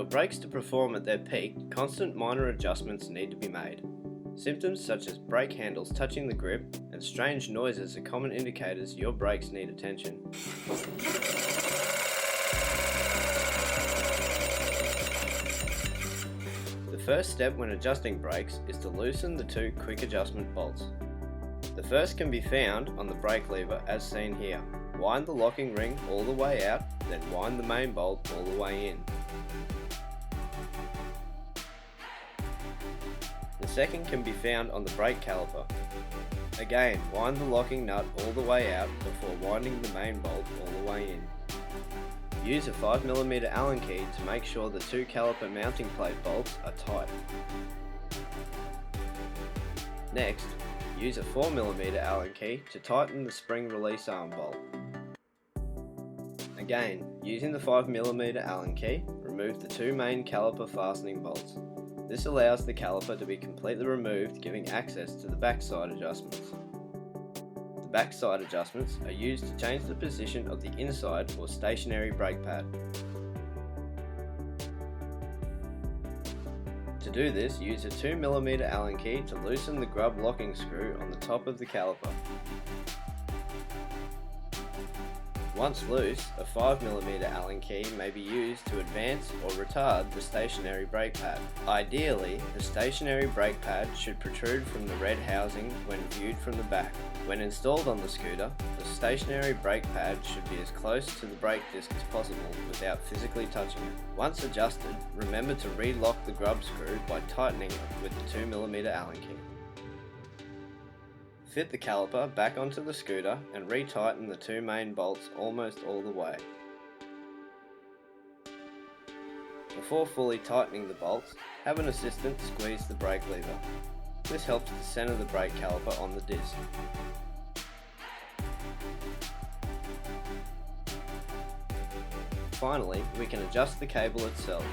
your brakes to perform at their peak, constant minor adjustments need to be made. Symptoms such as brake handles touching the grip and strange noises are common indicators your brakes need attention. The first step when adjusting brakes is to loosen the two quick adjustment bolts. The first can be found on the brake lever as seen here. Wind the locking ring all the way out, then wind the main bolt all the way in. The second can be found on the brake caliper. Again, wind the locking nut all the way out before winding the main bolt all the way in. Use a 5mm Allen key to make sure the two caliper mounting plate bolts are tight. Next, use a 4mm Allen key to tighten the spring release arm bolt. Again, using the 5mm Allen key, remove the two main caliper fastening bolts. This allows the caliper to be completely removed, giving access to the backside adjustments. The backside adjustments are used to change the position of the inside or stationary brake pad. To do this, use a 2mm Allen key to loosen the grub locking screw on the top of the caliper. Once loose, a 5mm Allen key may be used to advance or retard the stationary brake pad. Ideally, the stationary brake pad should protrude from the red housing when viewed from the back. When installed on the scooter, the stationary brake pad should be as close to the brake disc as possible without physically touching it. Once adjusted, remember to re-lock the grub screw by tightening it with the 2mm Allen key. Fit the caliper back onto the scooter and re-tighten the two main bolts almost all the way. Before fully tightening the bolts, have an assistant squeeze the brake lever. This helps to center the brake caliper on the disc. Finally, we can adjust the cable itself.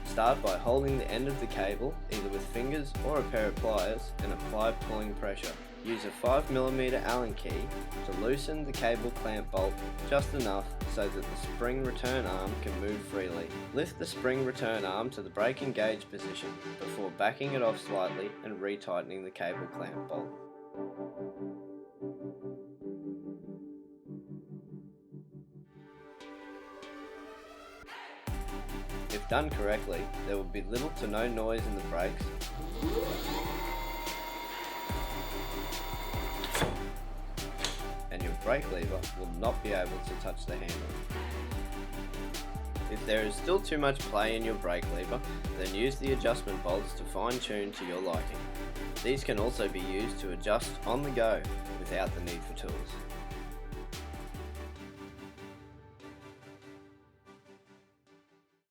Start by holding the end of the cable either with fingers or a pair of pliers and apply pulling pressure. Use a 5mm Allen key to loosen the cable clamp bolt just enough so that the spring return arm can move freely. Lift the spring return arm to the brake engage position before backing it off slightly and retightening the cable clamp bolt. If done correctly, there will be little to no noise in the brakes, and your brake lever will not be able to touch the handle. If there is still too much play in your brake lever, then use the adjustment bolts to fine-tune to your liking. These can also be used to adjust on the go without the need for tools.